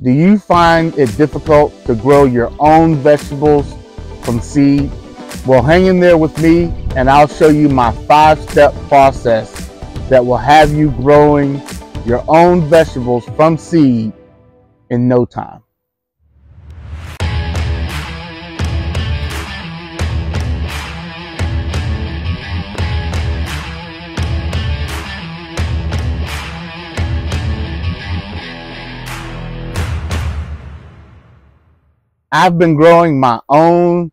Do you find it difficult to grow your own vegetables from seed? Well, hang in there with me and I'll show you my 5-step process that will have you growing your own vegetables from seed in no time. I've been growing my own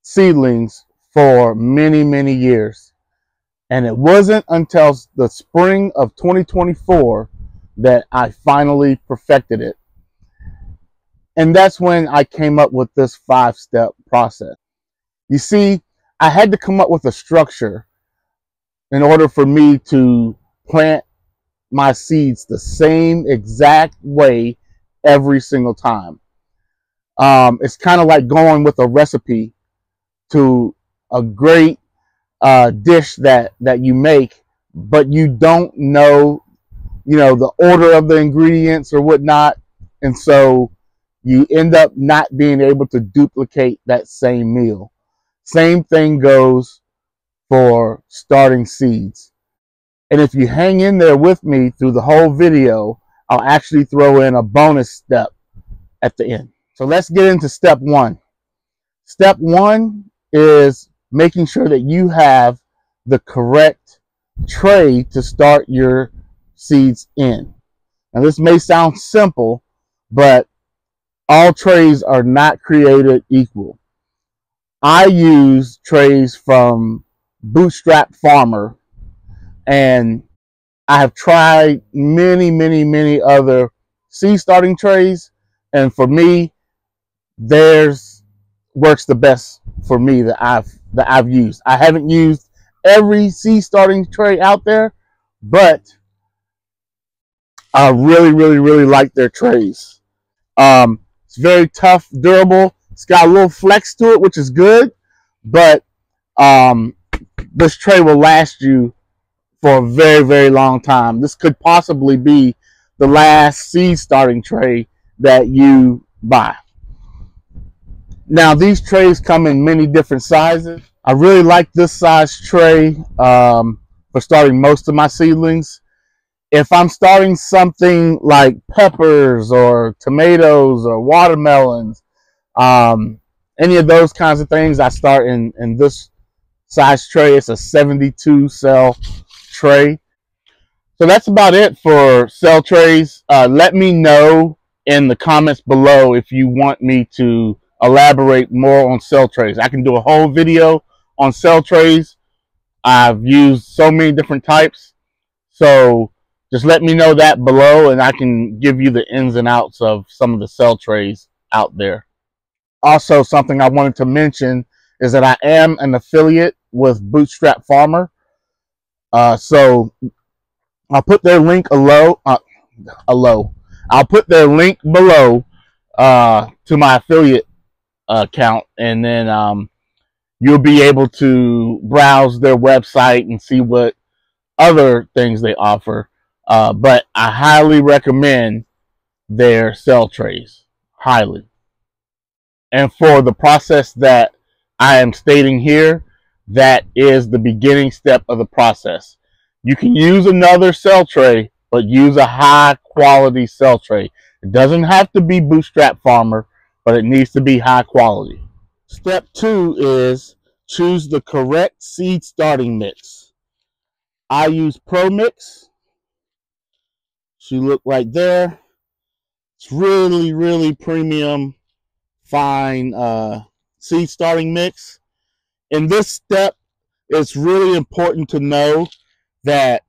seedlings for many, many years. And it wasn't until the spring of 2024 that I finally perfected it. And that's when I came up with this 5-step process. You see, I had to come up with a structure in order for me to plant my seeds the same exact way every single time. It's kind of like going with a recipe to a great dish that you make, but you don't know, the order of the ingredients or whatnot, and so you end up not being able to duplicate that same meal. Same thing goes for starting seeds. And if you hang in there with me through the whole video, I'll actually throw in a bonus step at the end. So let's get into step 1. Step 1 is making sure that you have the correct tray to start your seeds in. Now this may sound simple, but all trays are not created equal. I use trays from Bootstrap Farmer, and I have tried many, many, many other seed starting trays, and for me, theirs works the best for me that I've used. I haven't used every seed starting tray out there, but I really, really, really like their trays. It's very tough, durable. It's got a little flex to it, which is good, but this tray will last you for a very, very long time. This could possibly be the last seed starting tray that you buy. Now, these trays come in many different sizes. I really like this size tray for starting most of my seedlings. If I'm starting something like peppers or tomatoes or watermelons, any of those kinds of things, I start in this size tray. It's a 72 cell tray. So that's about it for cell trays. Let me know in the comments below if you want me to elaborate more on cell trays. I can do a whole video on cell trays. I've used so many different types, so just let me know that below and I can give you the ins and outs of some of the cell trays out there. Also, something I wanted to mention is that I am an affiliate with Bootstrap Farmer, so I'll put their link below. I'll put their link below to my affiliate account, and then you'll be able to browse their website and see what other things they offer. But I highly recommend their cell trays, highly. And for the process that I am stating here, that is the beginning step of the process. You can use another cell tray, but use a high quality cell tray. It doesn't have to be Bootstrap Farmer, but it needs to be high quality. Step 2 is choose the correct seed starting mix. I use Pro Mix. She look right there. It's really, really premium, fine seed starting mix. In this step, it's really important to know that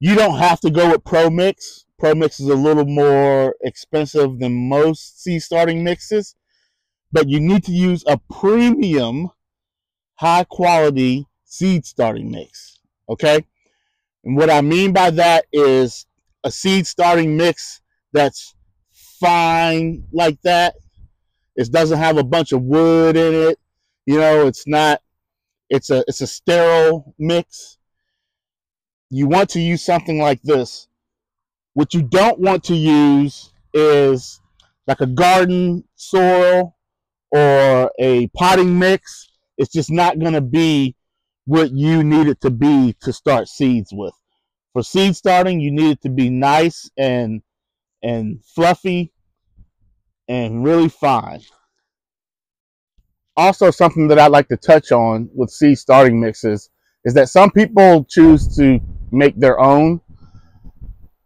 you don't have to go with Pro Mix. Pro Mix is a little more expensive than most seed starting mixes, but you need to use a premium, high quality seed starting mix. Okay? And what I mean by that is a seed starting mix that's fine like that. It doesn't have a bunch of wood in it. It's not, it's a sterile mix. You want to use something like this. What you don't want to use is like a garden soil or a potting mix, it's just not going to be what you need it to be to start seeds with. For seed starting, you need it to be nice and fluffy and really fine. Also, something that I'd like to touch on with seed starting mixes is that some people choose to make their own.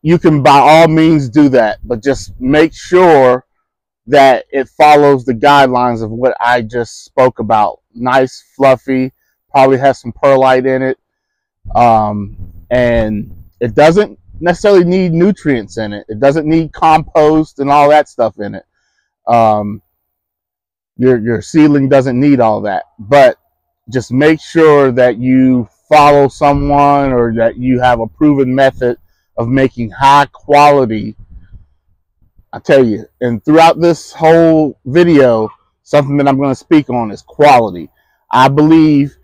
You can by all means do that, but just make sure that it follows the guidelines of what I just spoke about. Nice, fluffy, probably has some perlite in it, and it doesn't necessarily need nutrients in it. It doesn't need compost and all that stuff in it. Your seedling doesn't need all that, but just make sure that you follow someone or that you have a proven method of making high quality. I tell you, and throughout this whole video, something that I'm going to speak on is quality. I believe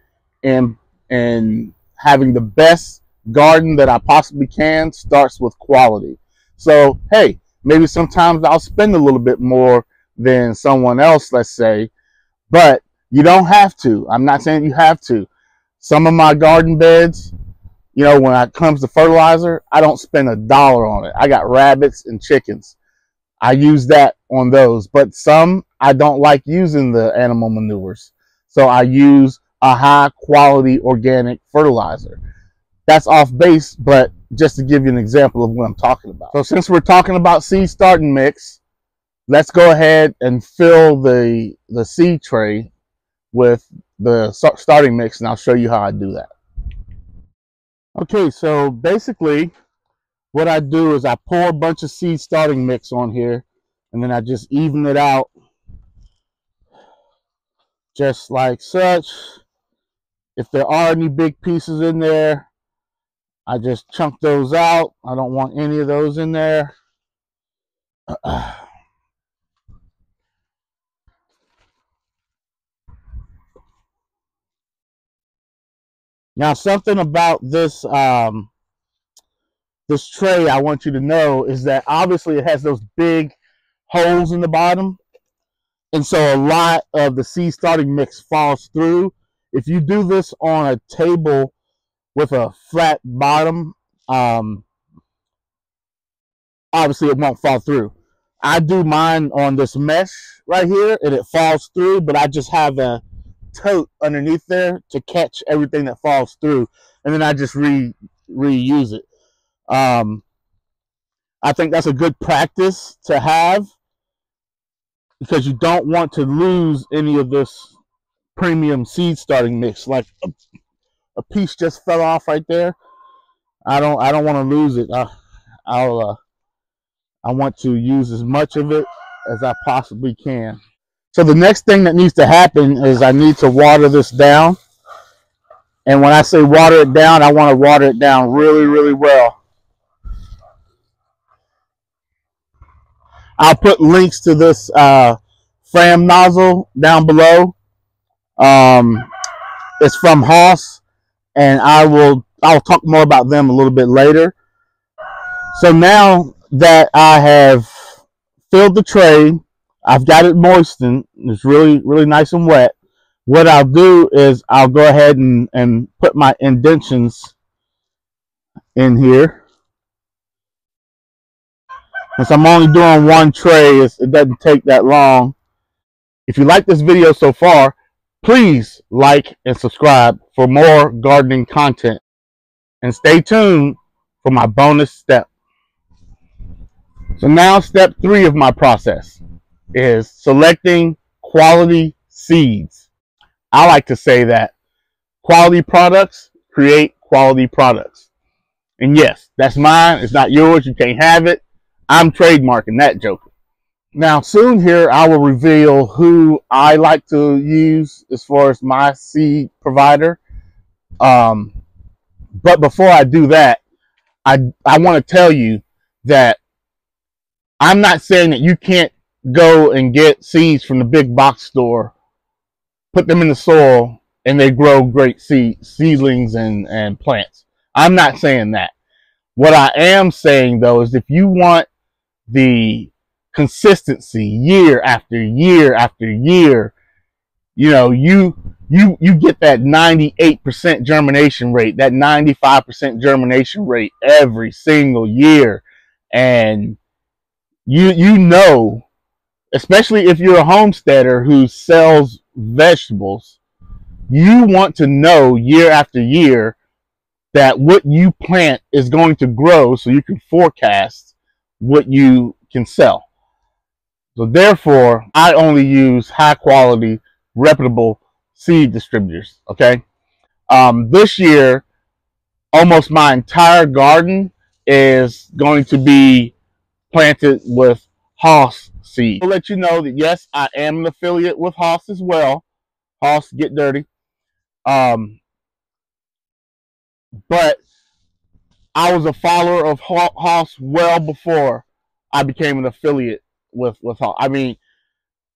in having the best garden that I possibly can starts with quality. So, hey, maybe sometimes I'll spend a little bit more than someone else, let's say, but you don't have to. I'm not saying you have to. Some of my garden beds, you know, when it comes to fertilizer, I don't spend $1 on it. I got rabbits and chickens. I use that on those, but some I don't like using the animal manures. So I use a high quality organic fertilizer. That's off base, but just to give you an example of what I'm talking about. So since we're talking about seed starting mix, let's go ahead and fill the seed tray with the starting mix, and I'll show you how I do that. Okay, so basically what I do is I pour a bunch of seed starting mix on here, and then I just even it out just like such. If there are any big pieces in there, I just chunk those out. I don't want any of those in there. Now, something about this this tray I want you to know is that obviously it has those big holes in the bottom, and so a lot of the seed starting mix falls through. If you do this on a table with a flat bottom, obviously it won't fall through. I do mine on this mesh right here, and it falls through, but I just have a tote underneath there to catch everything that falls through, and then I just reuse it. I think that's a good practice to have, because you don't want to lose any of this premium seed starting mix. Like a piece just fell off right there. I don't want to lose it. I want to use as much of it as I possibly can. So the next thing that needs to happen is I need to water this down. And when I say water it down, I want to water it down really, really well. I'll put links to this Fram nozzle down below. It's from Haas, and I'll talk more about them a little bit later. So now that I have filled the tray, I've got it moistened, it's really, really nice and wet. What I'll do is I'll go ahead and put my indentions in here. Since I'm only doing one tray, it doesn't take that long. If you like this video so far, please like and subscribe for more gardening content. And stay tuned for my bonus step. So now step 3 of my process is selecting quality seeds. I like to say that quality products create quality products. And yes, that's mine. It's not yours. You can't have it. I'm trademarking that joker. Now soon here I will reveal who I like to use as far as my seed provider. But before I do that, I want to tell you that I'm not saying that you can't go and get seeds from the big box store, put them in the soil, and they grow great seedlings and plants. I'm not saying that. What I am saying, though, is if you want the consistency year after year after year, you know, you get that 98% germination rate, that 95% germination rate every single year. And you know, especially if you're a homesteader who sells vegetables, you want to know year after year that what you plant is going to grow so you can forecast what you can sell. So therefore, I only use high quality, reputable seed distributors. Okay. This year, almost my entire garden is going to be planted with Haas seed. I'll let you know that yes, I am an affiliate with Haas as well. Haas Get Dirty. But I was a follower of Haas well before I became an affiliate with Haas. I mean,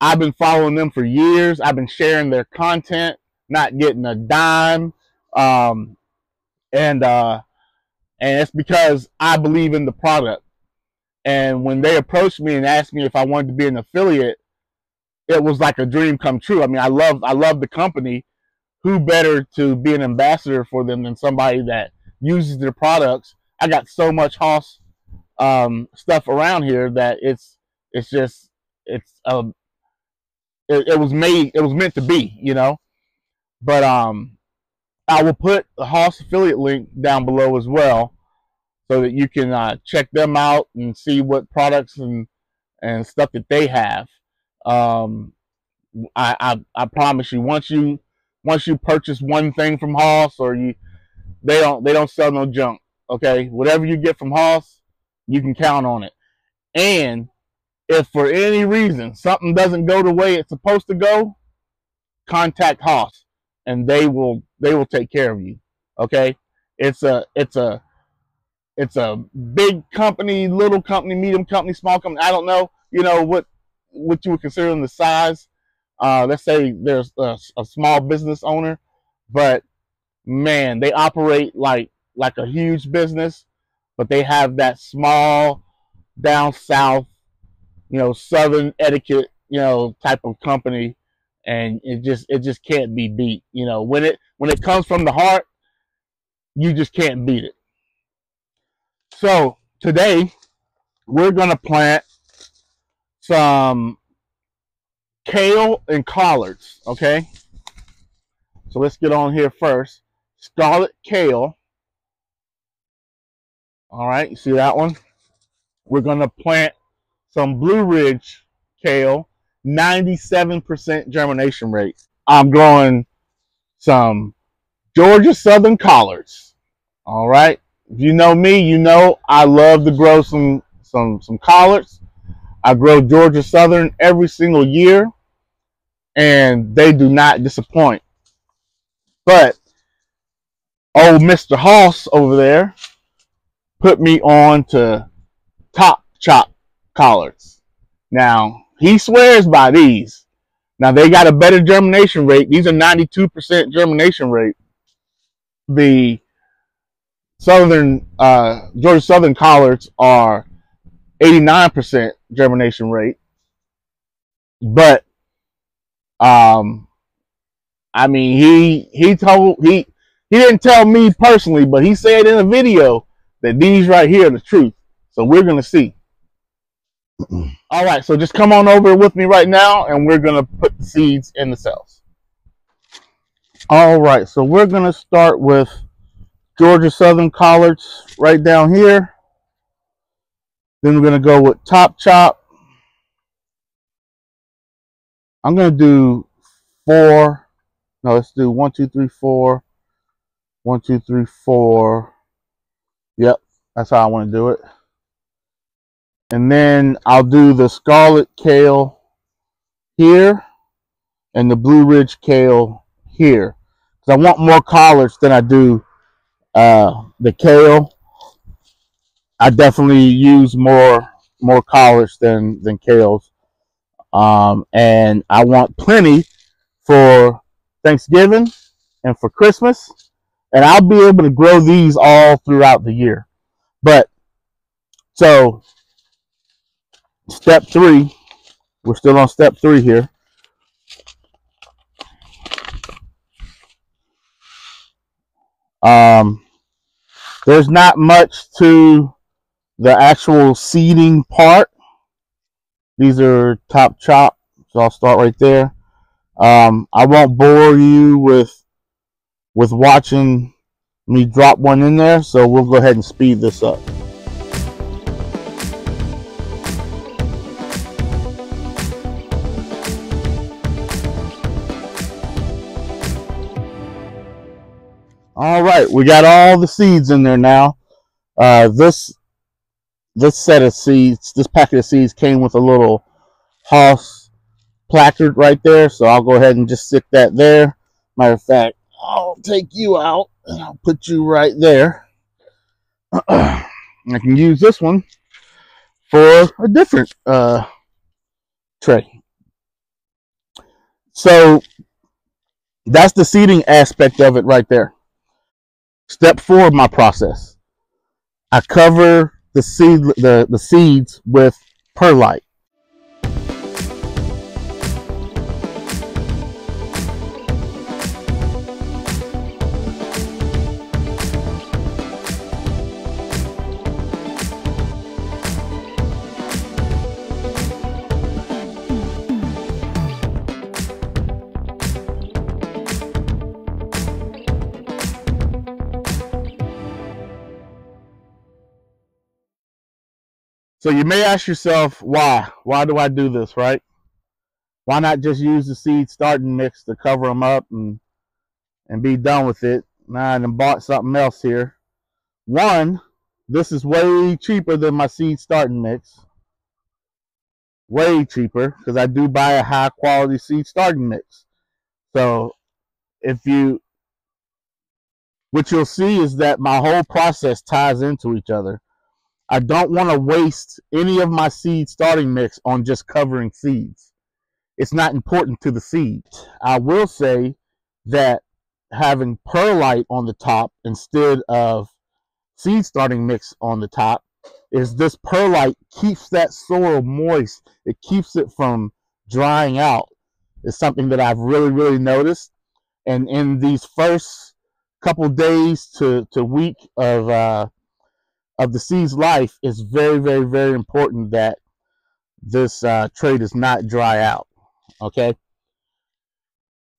I've been following them for years. I've been sharing their content, not getting a dime, um, and it's because I believe in the product. And when they approached me and asked me if I wanted to be an affiliate, it was like a dream come true. I mean, I love the company. Who better to be an ambassador for them than somebody that uses their products? I got so much Haas stuff around here that it's just it's it was made, it was meant to be, you know. But I will put the Haas affiliate link down below as well, so that you can check them out and see what products and stuff that they have. Um, I promise you, once you purchase one thing from Haas, or they don't sell no junk. Okay, whatever you get from Haas, you can count on it. And if for any reason something doesn't go the way it's supposed to go, contact Haas, and they will take care of you. Okay, it's a big company, little company, medium company, small company. I don't know, you know, what you would consider them the size. Let's say there's a small business owner, but man, they operate like a huge business, but they have that small down south, you know, southern etiquette, you know, type of company, and it just can't be beat. You know, when it comes from the heart, you just can't beat it. So today we're gonna plant some kale and collards. Okay, so let's get on here first. Scarlet kale. All right, you see that one? We're gonna plant some Blue Ridge kale, 97% germination rate. I'm growing some Georgia Southern collards. All right. If you know me, you know I love to grow some collards. I grow Georgia Southern every single year, and they do not disappoint. But old Mr. Hoss over there put me on to Top Chop collards. Now, he swears by these. Now, they got a better germination rate. These are 92% germination rate. The Southern Georgia Southern collards are 89% germination rate. But I mean, he didn't tell me personally, but he said in a video that these right here are the truth. So we're gonna see. All right, so just come on over with me right now, and we're gonna put the seeds in the cells. All right, so we're gonna start with Georgia Southern collards right down here. Then we're gonna go with Top Chop. I'm gonna do 4. No, let's do 1, 2, 3, 4. 1, 2, 3, 4. Yep, that's how I want to do it. And then I'll do the Scarlet Kale here and the Blue Ridge Kale here. Because I want more collards than I do the kale. I definitely use more collards than kales. And I want plenty for Thanksgiving and for Christmas. And I'll be able to grow these all throughout the year. But so step 3. We're still on step 3 here. There's not much to the actual seeding part. These are top chop, so I'll start right there. I won't bore you with watching me drop one in there, so we'll go ahead and speed this up. All right, we got all the seeds in there now. This set of seeds, this packet of seeds came with a little Hoss placard right there, so I'll go ahead and just stick that there. Matter of fact, I'll take you out and I'll put you right there. I can use this one for a different tray. So that's the seeding aspect of it right there. Step 4 of my process. I cover the seeds with perlite. So you may ask yourself, why? Why do I do this, right? Why not just use the seed starting mix to cover them up and be done with it? Now I done bought something else here. One, this is way cheaper than my seed starting mix. Way cheaper, because I do buy a high quality seed starting mix. So what you'll see is that my whole process ties into each other. I don't want to waste any of my seed starting mix on just covering seeds. It's not important to the seed. I will say that having perlite on the top instead of seed starting mix on the top is this perlite keeps that soil moist. It keeps it from drying out. It's something that I've really noticed. And in these first couple days to week of the seed's life, it's very important that this tray does not dry out. Okay,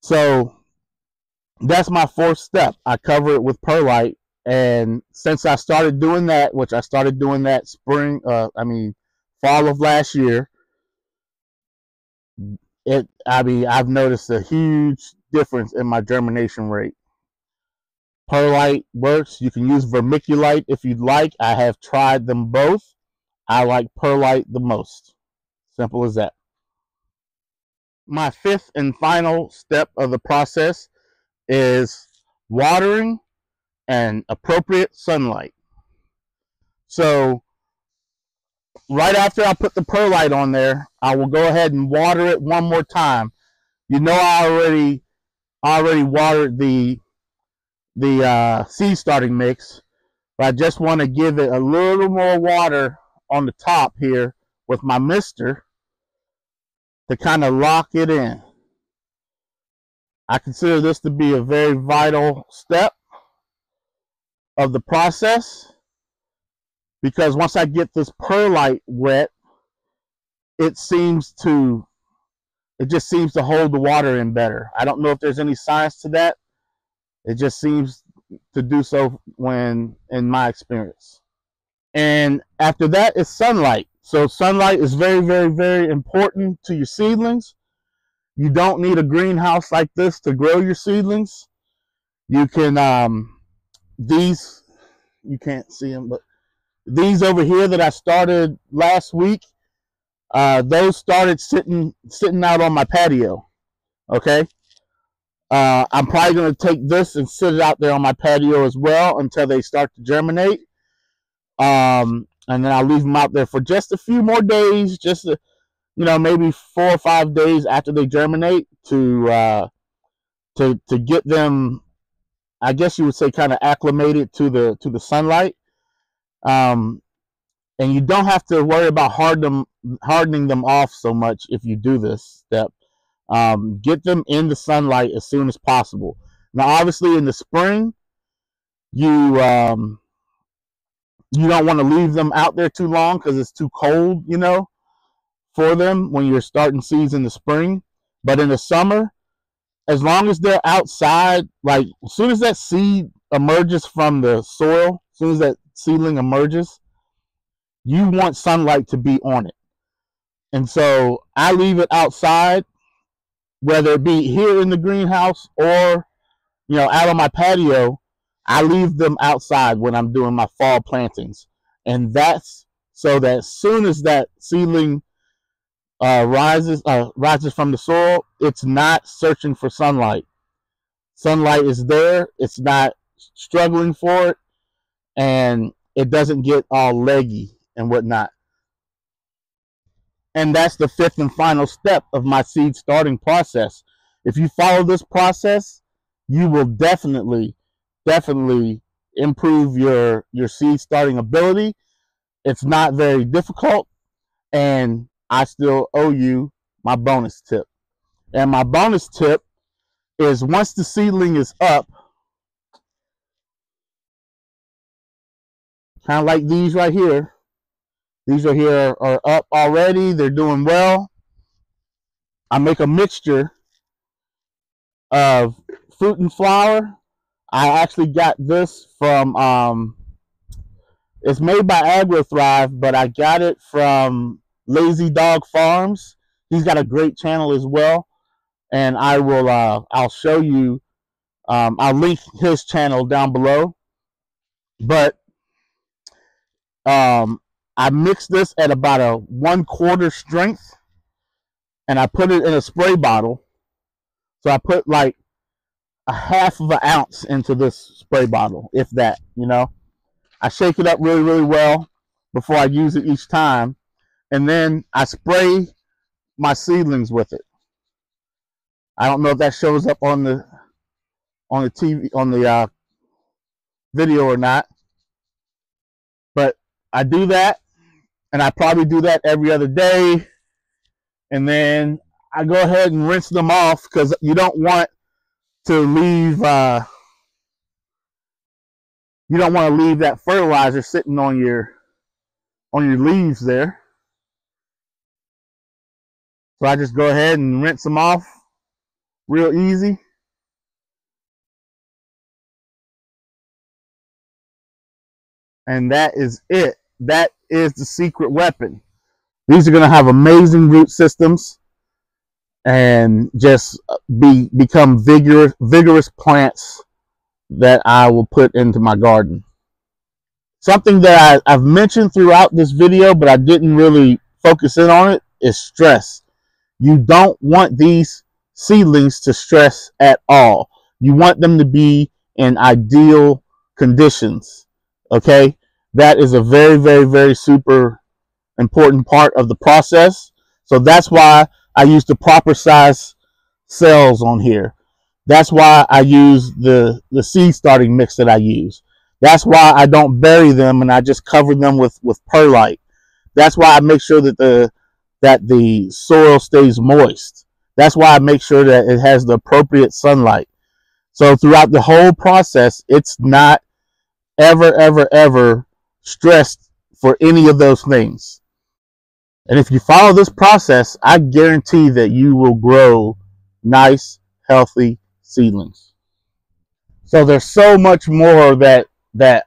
so that's my 4th step. I cover it with perlite, and since I started doing that, which I started doing that fall of last year, I've noticed a huge difference in my germination rate. Perlite works. You can use vermiculite if you'd like. I have tried them both. I like perlite the most. Simple as that. My 5th and final step of the process is watering and appropriate sunlight. So right after I put the perlite on there, I will go ahead and water it one more time. You know, I already watered the seed starting mix, but I just want to give it a little more water on the top here with my mister to kind of lock it in. I consider this to be a very vital step of the process, because once I get this perlite wet, it just seems to hold the water in better. I don't know if there's any science to that. It just seems to do so in my experience. And after that is sunlight. So sunlight is very important to your seedlings. You don't need a greenhouse like this to grow your seedlings. You can these, you can't see them, but these over here that I started last week, those started sitting out on my patio. Okay, I'm probably going to take this and sit it out there on my patio as well until they start to germinate. And then I'll leave them out there for just a few more days, just to, maybe 4 or 5 days after they germinate to get them, I guess you would say, kind of acclimated to the sunlight. And And you don't have to worry about hardening them off so much if you do this step. Get them in the sunlight as soon as possible. Now, obviously, in the spring, you you don't want to leave them out there too long because it's too cold, you know, for them when you're starting seeds in the spring. But in the summer, as long as they're outside, like as soon as that seed emerges from the soil, as soon as that seedling emerges, you want sunlight to be on it. And so I leave it outside, whether it be here in the greenhouse or, you know, out on my patio. I leave them outside when I'm doing my fall plantings. And that's so that as soon as that seedling rises from the soil, it's not searching for sunlight. Sunlight is there. It's not struggling for it, and it doesn't get all leggy and whatnot. And that's the fifth and final step of my seed starting process. If you follow this process, you will definitely improve your seed starting ability. It's not very difficult, and I still owe you my bonus tip. And my bonus tip is, once the seedling is up, kind of like these right here. These right here are up already. They're doing well. I make a mixture of fruit and flour. I actually got this from, it's made by AgroThrive, but I got it from Lazy Dog Farms. He's got a great channel as well. And I will, I'll show you, I'll link his channel down below. But I mixed this at about a 1/4 strength, and I put it in a spray bottle. So I put like a 1/2 ounce into this spray bottle, if that, you know. I shake it up really well before I use it each time, and then I spray my seedlings with it. I don't know if that shows up on the TV, on the video or not, but I do that, and I probably do that every other day, and then I go ahead and rinse them off, because you don't want to leave that fertilizer sitting on your leaves there. So I just go ahead and rinse them off real easy. And that is it. That is the secret weapon. These are going to have amazing root systems and just become vigorous plants that I will put into my garden. Something that I've mentioned throughout this video, but I didn't really focus in on it, is stress. You don't want these seedlings to stress at all. You want them to be in ideal conditions. Okay? That is a very super important part of the process. So that's why I use the proper size cells on here. That's why I use the seed starting mix that I use. That's why I don't bury them and I just cover them with perlite. That's why I make sure that the soil stays moist. That's why I make sure that it has the appropriate sunlight. So throughout the whole process, it's not ever stressed for any of those things. And if you follow this process, I guarantee that you will grow nice, healthy seedlings. So there's so much more that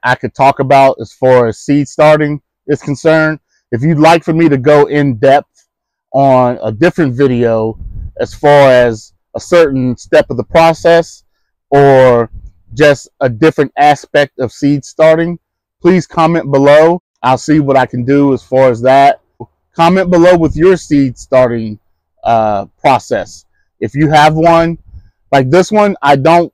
I could talk about as far as seed starting is concerned. If you'd like for me to go in depth on a different video as far as a certain step of the process or just a different aspect of seed starting, please comment below. I'll see what I can do as far as that. Comment below with your seed starting process. If you have one like this one, I don't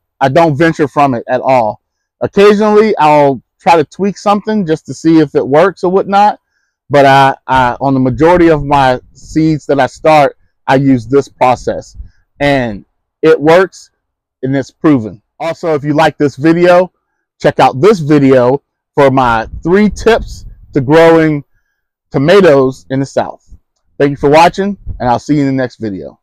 venture from it at all. Occasionally, I'll try to tweak something just to see if it works or whatnot. But I on the majority of my seeds that I start, I use this process, and it works, and it's proven. Also, if you like this video, check out this video for my 3 tips to growing tomatoes in the South. Thank you for watching, and I'll see you in the next video.